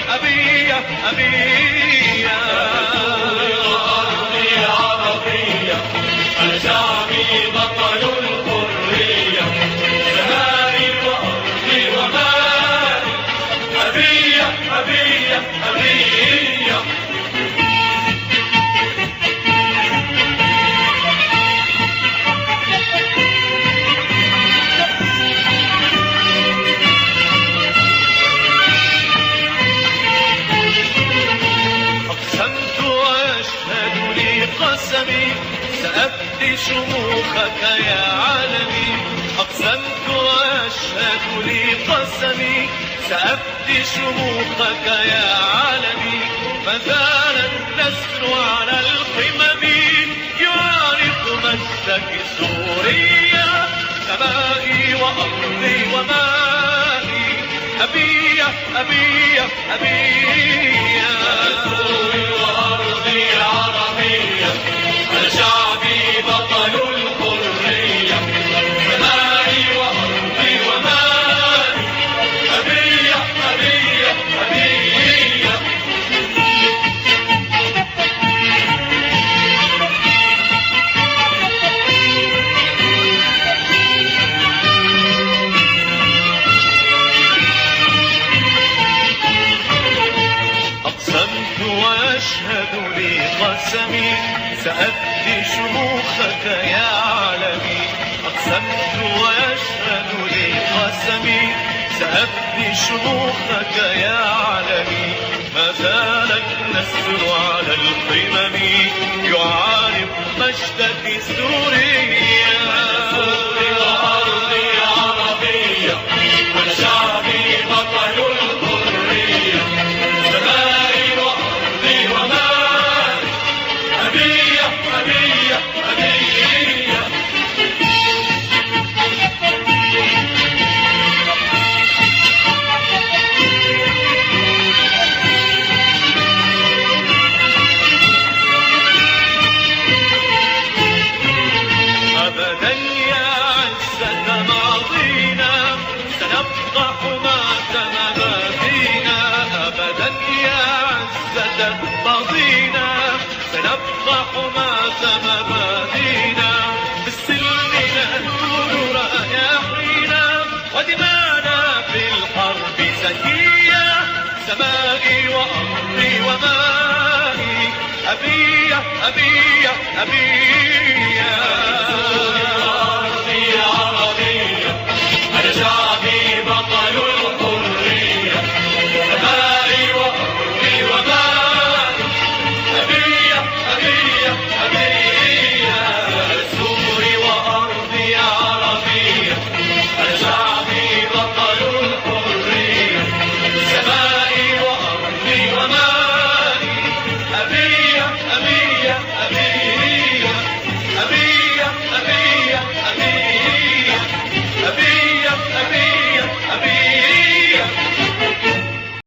أبية أبية وأرضي عربية، أنا شعبي بطل الحرية، سمائي وأرضي ومالي، أبية أبية أبية. قسمي سأفدي شموخك يا عالمي، أقسمت وأشهد لي قسمي سأفدي شموخك يا عالمي، ما زال النسر على القمم يعرف مجدك سوريا، سمائي وأرضي ومائي، أبية أبية أبية وأرضي عربية، أنا شعبي بطل الحرية، سمائي وأرضي ومالي، أبية أبية أبية. أقسمت وأشهد لي قسمي سأفدي شموخك يا عالمي، أقسمت وأشهد لي قسمي سأفدي شموخك يا عالمي، ما زال النسر على القمم يعارف مجدك سوريا، وأرضي عربية، أنا شعبي بطل الحرية، سمائي وأرضي ومالي، أبية أبية أبية. أبدا يا عزة ماضينا سنبقى حماة مبادينا، أبدا يا عزة ماضينا سنبقى حماة مبادينا، بالسلم نهجر رياحينا ودمانا في الحرب زكية، سمائي وأرضي ومائي، أبية أبية أبية.